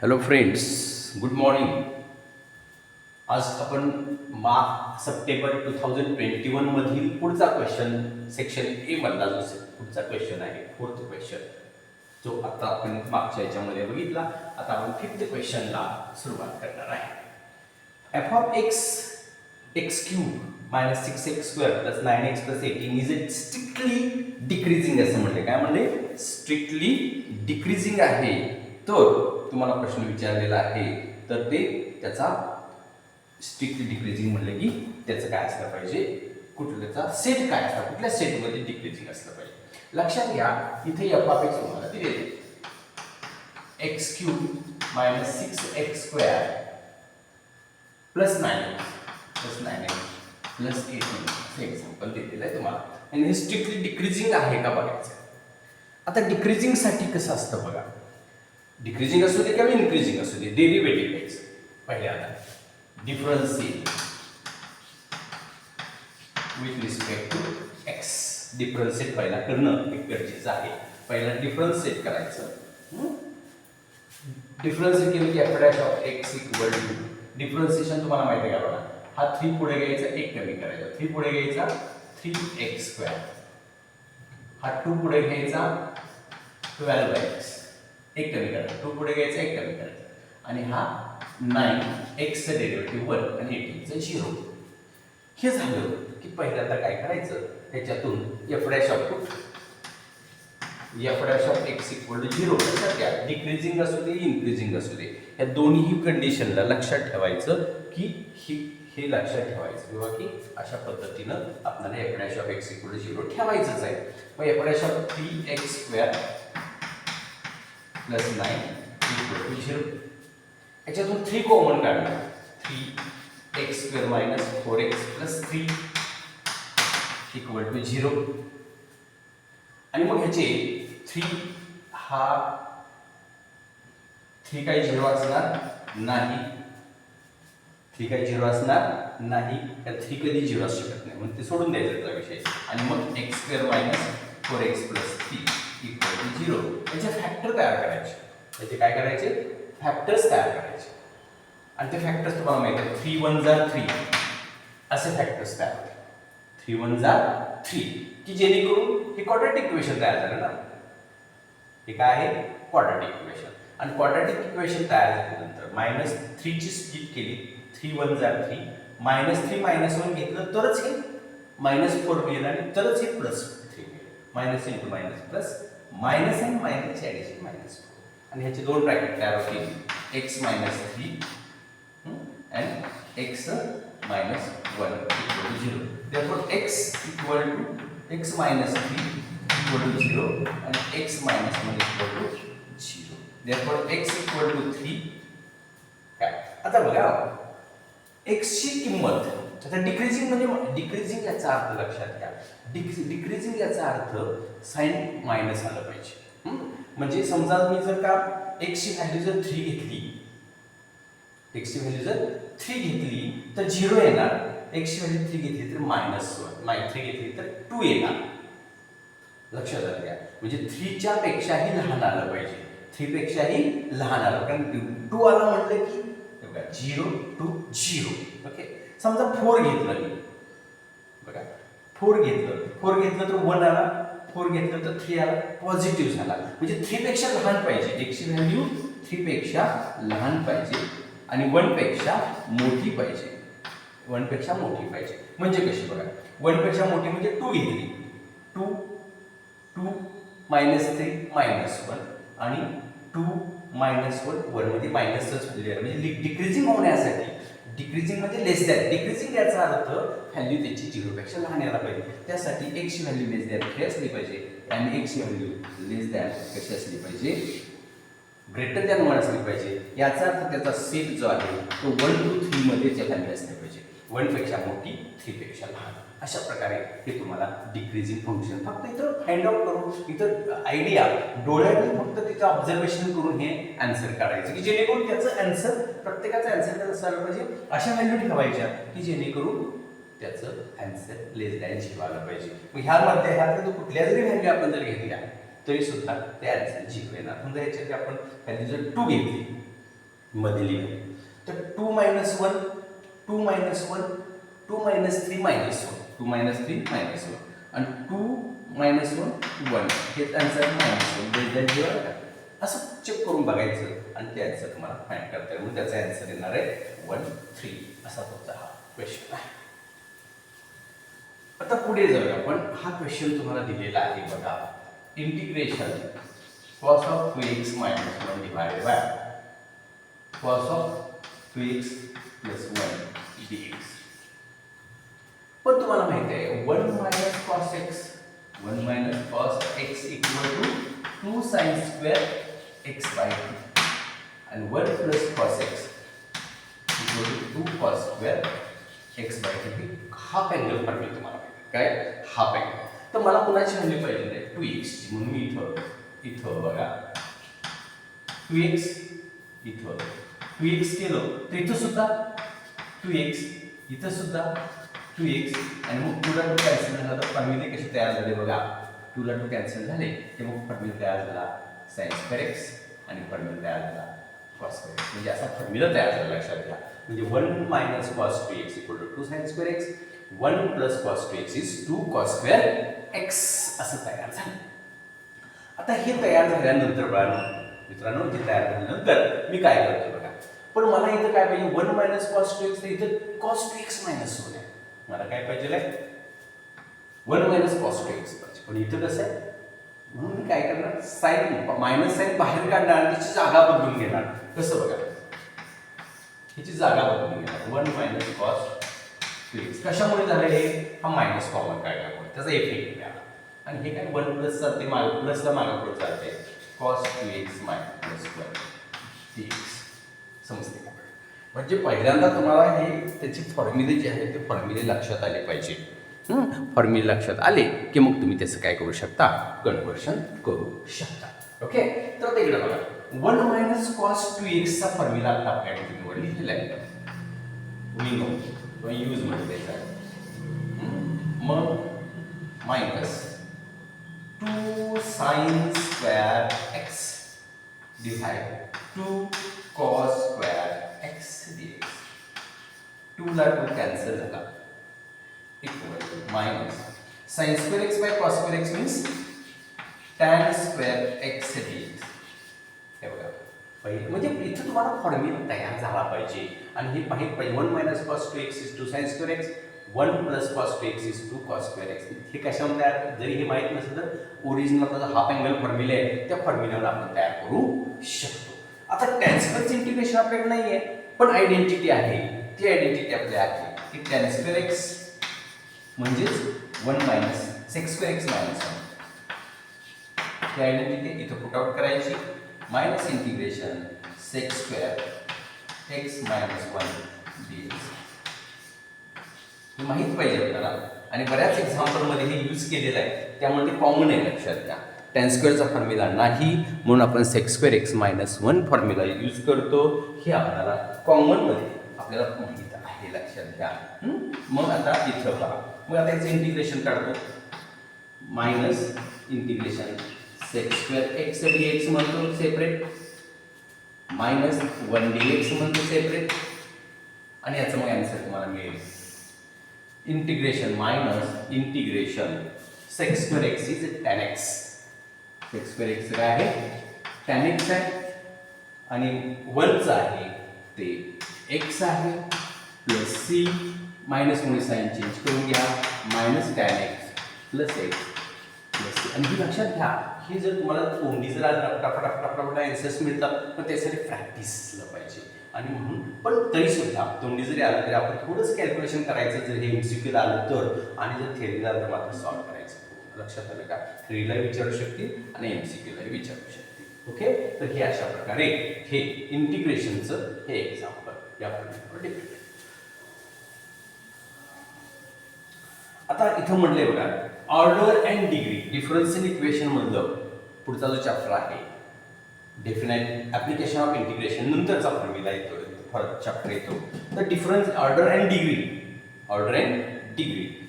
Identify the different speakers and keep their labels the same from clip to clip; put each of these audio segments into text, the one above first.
Speaker 1: Hello friends, good morning. आज आपण September 2021 मधील पुढचा क्वेश्चन सेक्शन ए मधला जो पुढचा क्वेश्चन आहे, फोर्थ क्वेश्चन, जो आता आपण मागच्या याच्यामध्ये बघितला. आता आपण फिफ्थ क्वेश्चनला सुरुवात करणार आहे. F of x x cube minus 6x square plus 9x plus 18 is it strictly decreasing असं म्हणले. काय म्हणले? स्ट्रिक्टली डिक्रीजिंग आहे. तर तुम्हाला प्रश्न विचारलेला आहे, तर ते त्याचा स्ट्रिक्टली डिक्रीजिंग म्हणलं की त्याचं काय असलं पाहिजे, कुठल्याचा सेट काय असला, कुठल्या सेटमध्ये डिक्रीजिंग असलं पाहिजे. लक्षात घ्या, इथे एफ ऑफ एक्स तुम्हाला दिलेले x cube minus 6x square plus 9x plus 18 हे एक्झाम्पल दिलेलं आहे तुम्हाला, आणि हे स्ट्रिक्टली डिक्रीजिंग आहे का बघायचं. आता डिक्रीजिंग साठी कसं असतं बघा, डिक्रीजिंग असू दे किंवा इन्क्रीजिंग असू दे, डेरिव्हेटिव्ह घ्यायचं. पहिल्यांदा differentiate with respect to x. Differentiate पहिला करणं एक गरजेचं आहे. पहिला डिफरन्शिएट करायचं. डिफरन्शिएट केलं की f dash of x equal to, differentiation तुम्हाला माहिती आहे का बघा, हा 3 पुढे घ्यायचा, 1 कमी करायचा, 3 पुढे घ्यायचा 3x स्क्वेअर, हा 2 पुढे घ्यायचा 12x, 1 कमी करायचा, 2 पुढे घ्यायचा 1 कमी करायचा, आणि हा 9x चं डेरिव्हेटिव्ह 1 आणि 18 चं 0. हे झालं की पहिल्यांदा काय करायचं, त्याच्यातून f dash of x equal to 0. लक्षात घ्या, डिक्रीजिंग असू दे इन्क्रीजिंग असू दे, या दोन्ही कंडिशनला लक्षात ठेवायचं की हे लक्षात ठेवायचं किंवा की अशा पद्धतीनं आपल्याला f dash of x equal to 0 ठेवायचंच आहे. मग f dash of 3x square plus 9 equal to 0. याच्यातून 3 कॉमन काढला, 3x square minus 4x plus 3 equal to 0. आणि मग ह्याचे 3 हा 3 काही 0 असणार नाही, 3 काही 0 असणार नाही, त्या 3 कधी 0 असू शकत नाही, म्हणून ते सोडून द्यायचा त्याचा विषय. आणि मग x square minus 4x plus 3 equal to 0. याचे फॅक्टर तयार करायचे. याचे काय करायचे? फॅक्टर्स तयार करायचे. आणि ते फॅक्टर्स तुम्हाला माहिती आहे, 3 1 जा 3 असे फॅक्टर्स तयार होते. 3 1 जा 3, की जेणेकरून हे क्वाड्रॅटिक इक्वेशन तयार झालं ना. हे काय आहे? Quadratic equation. आणि क्वाड्रॅटिक इक्वेशन तयार झाल्यानंतर मायनस 3 ची स्प्लिट केली, 3 1 जा 3, मायनस 3 मायनस 1 घेतलं तरच हे मायनस 4 मिळेल, आणि तरच हे प्लस 3 मिळेल. Minus into minus plus, minus आणि मायनसची ॲडिशन मायनस 4, आणि ह्याचे दोन ब्रॅकेट तयार होतील, x मायनस 3 आणि x minus 1 equal to 0. therefore x equal to x minus 3 equal to 0 आणि x minus 1 equal to 0. therefore x equal to 3. काय आता बघा, x ची किंमत आता डिक्रीजिंग म्हणजे डिक्रीजिंग याचा अर्थ लक्षात घ्या, डिक्रीजिंग याचा अर्थ साइन मायनस आलं पाहिजे. म्हणजे समजा मी जर का x ची व्हॅल्यू जर 3 घेतली, x ची व्हॅल्यू जर 3 घेतली तर 0 येणार, x ची व्हॅल्यू 3 घेतली तर मायनस 1, 3 घेतली तर 2 येणार. लक्षात घ्या, म्हणजे 3 च्या पेक्षाही लहान आलं पाहिजे, 3 पेक्षाही लहान आलं, कारण 2 आला म्हटलं की 0 टू 0. ओके, समजा 4 घेतलं मी, बघा 4 घेतलं तर 1 आला, 4 घेतलं तर 3 आला, पॉझिटिव्ह झाला. म्हणजे 3 पेक्षा लहान पाहिजे, x ची व्हॅल्यू 3 पेक्षा लहान पाहिजे आणि 1 पेक्षा मोठी पाहिजे, 1 पेक्षा मोठी पाहिजे. म्हणजे कशी बघा, 1 पेक्षा मोठी म्हणजे 2 घेतली, 2 मायनस 3 मायनस 1 आणि 2 मायनस 1, 1 मध्ये मायनसच व्हॅल्यू आहे. म्हणजे डिक्रीजिंग होण्यासाठी, डिक्रीजिंग म्हणजे लेस दॅन, डिक्रीजिंग याचा अर्थ व्हॅल्यू त्याची 0 पेक्षा लहान यायला पाहिजे. त्यासाठी x ची व्हॅल्यू लेस दॅन 3 असली पाहिजे आणि x ची व्हॅल्यू लेस दॅन कशी असली पाहिजे, ग्रेटर दॅन 1 असली पाहिजे. याचा अर्थ त्याचा सेट जो आहे तो 1 to 3 मध्ये व्हॅल्यू असली पाहिजे, 1 पेक्षा मोठी 3 पेक्षा लहान. अशा प्रकारे हे तुम्हाला डिक्रीजिंग फंक्शन फक्त इथं फाइंड आउट करून, इथं आयडिया डोळ्याने फक्त तिथं ऑब्झर्वेशन करून हे आन्सर काढायचं, की जेणेकरून त्याचं आन्सर, प्रत्येकाचं आन्सर कसं असायला पाहिजे, अशा व्हॅल्यू ठेवायच्या की जेणेकरून त्याचं आन्सर लेस दॅन 0 आलं पाहिजे. मग ह्यातल्या कुठल्या जरी व्हॅल्यू आपण जर घेतल्या तरी सुद्धा ते आन्सर 0 येणार. समजा ह्याच्यात आपण व्हॅल्यू जर 2 घेतली मध्ये लिहा. तर 2 - 1 2 - 1 2 - 3 - 1 2 - 3 - 1 आणि 2 - 1 1 हे आन्सर -1 असं चेक करून बघायचं आणि ते आन्सर तुम्हाला फाइंड करता येईल. मग त्याचा आन्सर येणार आहे 1 3 असा तुमचा हा क्वेश्चन आहे. आता पुढे जाऊया आपण. हा क्वेश्चन तुम्हाला दिलेला आहे बघा. Integration cos of 2x minus 1 divided by cos of 2x plus 1 dx. पण तुम्हाला माहिती आहे 1 minus cos x equal to 2 sin square x by 2 and 1 plus cos x equal to 2 cos square x by 2. Half angle formula तुम्हाला माहिती आहे काय? Half angle. तर मला कुणाची व्हॅल्यू पाहिजे आहे 2x ची. म्हणून मी इथं बघा 2x इथं 2x केलं तर इथं सुद्धा 2x इथं सुद्धा 2x आणि मग 2 ला 2 कॅन्सल झाला तर फॉर्म्युले कसे तयार झाले बघा. 2 ला 2 कॅन्सल झाले की मग फॉर्म्युला तयार झाला sin square x आणि फॉर्म्युला तयार झाला cos square x. म्हणजे असा फॉर्म्युला तयार झाला लक्षात घ्या. म्हणजे 1 minus cos 2x equal to 2 sin square x 1 plus cos 2x is 2 cos square x असं तयार झालं. आता हे तयार झाल्यानंतर मित्रांनो हे तयार झाल्यानंतर मी काय करतो बघा. पण मला इथं काय पाहिजे 1 minus cos 2x तर इथं cos 2x minus 1 आहे. मला काय पाहिजे 1 minus cos 2x पाहिजे. पण इथं कसं आहे म्हणून मी काय करणार साइन मायनस साइन बाहेर काढणार आणि त्याची जागा बदलून घेणार. कसं बघा ह्याची जागा बदलून घेणार 1 minus cos 2x. कशामुळे झालं हे? हा मायनस कॉमन काढल्यामुळे त्याचा इफेक्ट मिळाला. आणि हे काय 1 प्लस चालते प्लसला मागे पुढे चालते cos 2x minus 1 dx. समजते का? म्हणजे पहिल्यांदा तुम्हाला हे त्याची फॉर्म्युले जे आहे ते फॉर्म्युले लक्षात आले पाहिजे. फॉर्म्युले लक्षात आले की मग तुम्ही त्याचं काय करू शकता कन्व्हर्शन करू शकता. ओके. तर तिकडे बघा 1 minus cos 2x चा फॉर्म्युला आता आपल्याकडे तुम्ही लिहिलेला आहे. वी नो किंवा यूज मध्ये द्यायचा. मग minus 2 sin square x divided 2 cos square x dx. 2 ला 2 कॅन्सल झाला equal to minus sin square x by cos square x means tan square x dx. हे बघा पहिले म्हणजे इथं तुम्हाला फॉर्म्युला तयार झाला पाहिजे आणि हे पाहिजे 1 minus cos 2x is 2 sin square x 1 plus cos 2x is 2 cos square x. हे कशावर तयार जरी हे माहित नसेल तर ओरिजिनल आपला हाफ अँगल फॉर्म्युला आहे त्या फॉर्म्युल्यावर आपण तयार करू शकतो. आता tan square इंटिग्रेशन आपल्याकडे नाहीये पण आयडेंटिटी आहे. ती आयडेंटिटी आपल्याला आहे की tan square x म्हणजेच 1 minus sec square x minus 1. ती आयडेंटिटी इथं पुट आउट करायची minus integration sec square x minus 1 dx. हे माहित पाहिजे आपल्याला आणि बऱ्याच एक्झाम्पल मध्ये हे यूज केलेलं आहे त्यामुळे ते कॉमन आहे लक्षात घ्या. tan स्क्वेअरचा फॉर्म्युला नाही म्हणून आपण sec square x minus 1 formula use करतो. हे आपल्याला कॉमन मध्ये आपल्याला माहित आहे लक्षात घ्या. मग आता इथं पहा मग आता याचं इंटिग्रेशन काढतो minus integration sec square x dx म्हणतो सेपरेट मायनस 1 dx म्हणतो सेपरेट आणि याचं मग आन्सर तुम्हाला मिळेल integration minus integration sec square x is tan x. sec square x काय आहे tan x आहे आणि 1 चं आहे ते x आहे प्लस c मायनस मुळे साइन चेंज करून घ्या minus tan x plus x plus c. आणि ही लक्षात घ्या हे जर तुम्हाला तोंडी जर फटाफट आन्सर्स मिळतात पण त्यासाठी प्रॅक्टिसला पाहिजे आणि म्हणून पण तरी सुद्धा तोंडी जरी आलं तरी आपण थोडंच कॅल्क्युलेशन करायचं जर हे एमसीक्यूला आलं तर आणि जर थेअरीला आलं तर मात्र सॉल्व्ह करायचं. लक्षात आलं का? थेअरीला विचारू शकतील आणि एमसीक्यूला विचारू शकतील. ओके. तर हे अशा प्रकारे हे इंटिग्रेशनचं हे एक्झाम्पल या प्रकारे डिपेंड. आता इथं म्हटलंय बघा order and degree differential equation मधलं पुढचा जो चॅप्टर आहे डेफिनेट ऍप्लिकेशन ऑफ इंटिग्रेशन नंतरचा फॉर्म्युला येतो चॅप्टर येतो. तर डिफरन्स ऑर्डर अँड डिग्री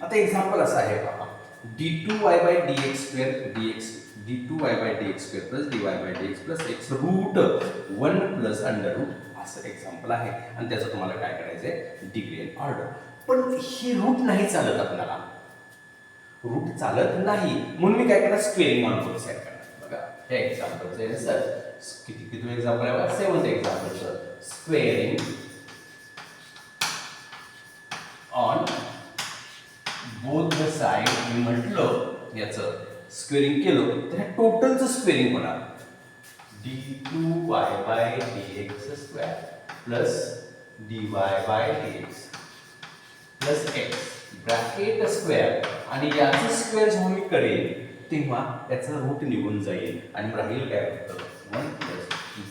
Speaker 1: आता एक्झाम्पल असं आहे बघा d2y by dx square dx d2y by dx square plus dy by dx plus x root 1 plus under root असं एक्झाम्पल आहे आणि त्याचं तुम्हाला काय करायचं आहे, डिग्री अँड ऑर्डर. पण ही रूट नाही चालत आपल्याला, रूट चालत नाही म्हणून मी काय करणार, स्क्वेअरिंग ऑन बोथ साइड करणार. बघा हे एक्झाम्पलचं आन्सर किती एक्झाम्पल आहे बघा, 7th एक्झाम्पलचं squaring on both the side. मी म्हटलं याचं स्क्वेअरिंग केलं तर हे टोटलचं स्क्वेअरिंग होणार, d2y by dx square plus dy by dx plus x bracket square, आणि याचं स्क्वेअर जेव्हा मी करेन तेव्हा त्याचा रूट निघून जाईल आणि राहील काय फक्त 1 plus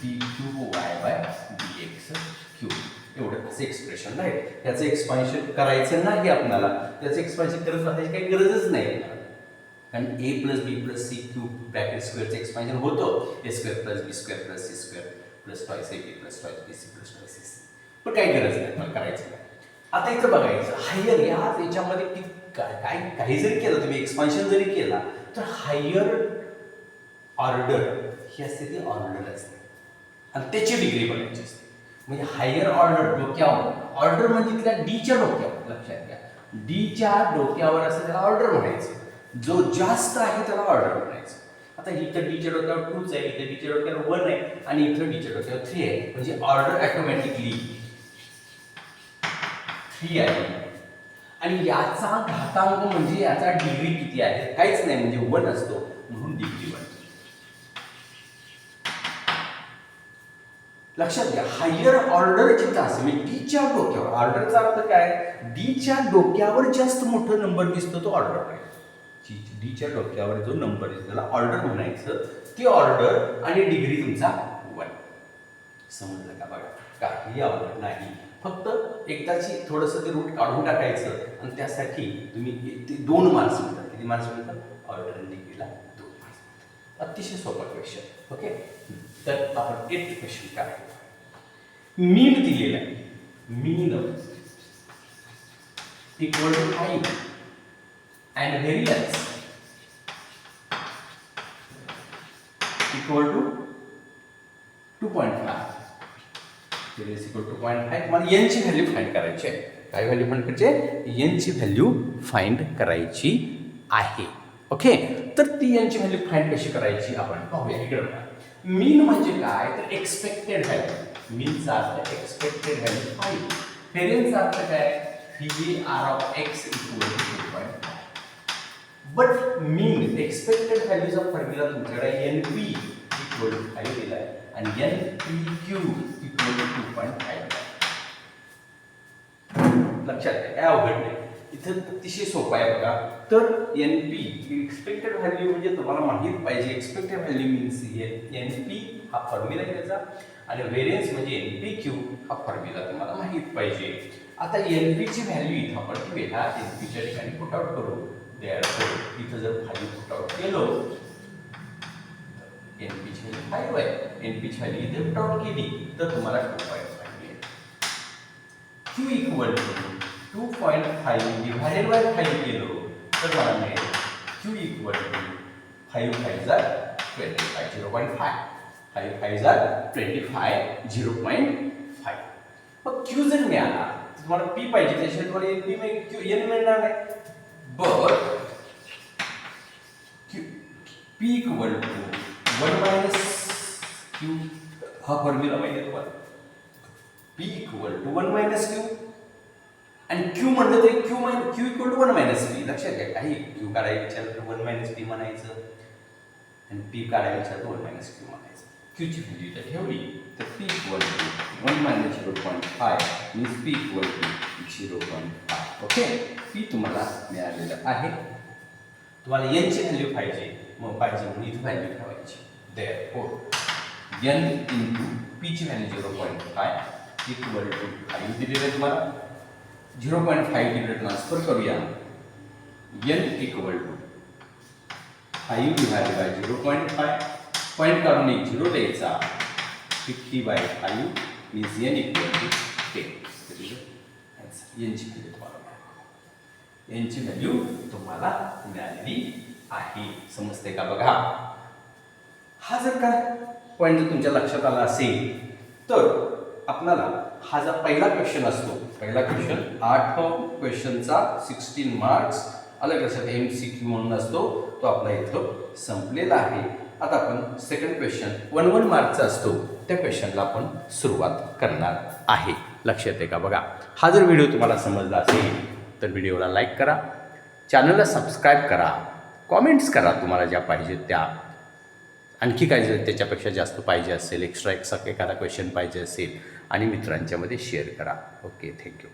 Speaker 1: d3y bye dx cube. एवढं असं एक्सप्रेशन आहे. याचं एक्सपान्शन करायचं नाही आपल्याला, त्याचं एक्सपान्शन करत राहण्याची काही गरजच नाही आपल्याला, कारण a plus B plus C cube bracket स्क्वेअरचं एक्सपान्शन होतं A square plus B square plus C square plus twice A B plus twice B C plus twice C C. पण काही गरज नाही मला करायचं नाही. आता इथं बघायचं हायर याच्यामध्ये काय काही जरी केलं तुम्ही, एक्सपान्शन जरी केला तर हायर ऑर्डर ही असते ती ऑर्डर असते आणि त्याची डिग्री बघायची असते. म्हणजे हायर ऑर्डर डोक्यावर, ऑर्डर म्हणजे तिला डीच्या डोक्यावर, लक्षात घ्या डीच्या डोक्यावर असं त्याला ऑर्डर म्हणायचं, जो जास्त आहे त्याला ऑर्डर म्हणायचं. आता इथं डीच्या डोक्यावर 2 आहे, इथं डीच्या डोक्यावर 1 आहे आणि इथं डीच्या डोक्यावर 3 आहे, म्हणजे ऑर्डर ऑटोमॅटिकली 3 आहे. आणि याचा घातांक म्हणजे याचा डिग्री किती आहे, काहीच नाही म्हणजे 1 असतो म्हणून डिग्री 1. लक्षात घ्या हायर ऑर्डर जिथं असेल म्हणजे डीच्या डोक्यावर, ऑर्डरचा अर्थ काय, डीच्या डोक्यावर जास्त मोठा नंबर दिसतो तो ऑर्डर आहे. डीच्या डोक्यावर जो नंबर दिसतो त्याला ऑर्डर म्हणायचं, ती ऑर्डर आणि डिग्री तुमचा 1. समजलं का? बघा काही अवघड नाही, फक्त एकदाची थोडंसं ते रूट काढून टाकायचं आणि त्यासाठी तुम्ही 2 मार्क्स मिळतात. किती मार्क्स मिळतात? ऑर्डर आणि डिग्रीला 2 मार्क्स. अतिशय सोपा क्वेश्चन. ओके, तर आपण 8th क्वेश्चन काय, मीन दिलेला आहे, मीन equal to 5 and variance equal to 2.5. variance equal to 2.5. तुम्हाला n ची व्हॅल्यू फाइंड करायची आहे. काय व्हॅल्यू फाइंड करायची? n ची व्हॅल्यू फाइंड करायची आहे. ओके, तर ती n ची व्हॅल्यू फाइंड कशी करायची आपण पाहूया. इकडे बघा, मीन म्हणजे काय तर एक्सपेक्टेड व्हॅल्यू, मीनचा अर्थ एक्सपेक्टेड व्हॅल्यू 5, व्हेरियन्सचा अर्थ काय VAR of x equal to 2.5. But mean expected व्हॅल्यूचा फॉर्म्युला तुमच्याकडे NP इक्वल टू 5 दिला आहे आणि NPQ इक्वल टू 2.5. लक्षात घ्या, काय अवघड नाही, इथं अतिशय सोपं आहे बघा. तर NP एक्सपेक्टेड व्हॅल्यू म्हणजे तुम्हाला माहित पाहिजे, एक्सपेक्टेड व्हॅल्यू मीन्स NP हा फॉर्म्युला आहे त्याचा, आणि व्हेरियन्स म्हणजे NPQ हा फॉर्म्युला तुम्हाला माहित पाहिजे. आता NP ची व्हॅल्यू इथं आपण ठेवूया, NP च्या ठिकाणी पुट आउट करू. इथं जर 5 पुट आउट केलो, NP ची व्हॅल्यू 5 आहे, NP ची व्हॅल्यू इथे पुट आउट केली तर तुम्हाला 2.5 मिळेल. Q equal to 2.5 divided by 5 केलो तर मला मिळेल Q इक्वल टू 5 5 जार 25 0.5, 5 5 जार 25 0.5. मग Q जर मिळाला तुम्हाला P पाहिजे, त्याशिवाय तुम्हाला NP मिळणार नाही. But P equal to 1 minus Q हा फॉर्म्युला माहिती आहे तुम्हाला, P equal to 1 minus Q, आणि Q म्हणलं तरी Q equal to 1 minus P. लक्षात घ्या, काही Q काढायला विचारलं तर 1 minus P म्हणायचं आणि P काढायला विचारलं तर 1 minus Q म्हणायचं. Q ची व्हॅल्यू इथं ठेवली तर P equal to 1 minus 0.5 means P equal to 0.5. Okay, P तुम्हाला मिळालेलं आहे. तुम्हाला n ची व्हॅल्यू पाहिजे, मग पाहिजे म्हणून इथे व्हॅल्यू ठेवायची. Therefore n into P ची व्हॅल्यू 0.5 इक्वल टू 5 दिलेलं आहे तुम्हाला. 0.5 तिकडे ट्रान्सफर करूया. n equal to 5 divided by 0.5, point काढून एक 0 द्यायचा. 50/5 means n equal to 10. n ची व्हॅल्यू तुम्हाला मिळाली, n ची व्हॅल्यू तुम्हाला मिळालेली आहे. समजते का? बघा, हा जर का पॉईंट तुमच्या लक्षात आला असेल तर आपल्याला हा जो पहिला क्वेश्चन असतो, पहिला क्वेश्चन 8 क्वेश्चनचा 16 मार्क्स अलग लक्षात MCQ म्हणून असतो, तो आपला इथं संपलेला आहे. आता आपण सेकंड क्वेश्चन 1 मार्कचा असतो, त्या क्वेश्चनला आपण सुरुवात करणार आहे. लक्षात आहे का? बघा, हा जर व्हिडिओ तुम्हाला समजला असेल तर व्हिडिओला लाईक करा, चॅनलला सबस्क्राईब करा, कॉमेंट्स करा तुम्हाला ज्या पाहिजेत त्या. आणखी काय जर त्याच्यापेक्षा जास्त पाहिजे असेल, एक्स्ट्रा एखादा क्वेश्चन पाहिजे असेल, आणि मित्रांच्यामध्ये शेअर करा. Okay, thank you.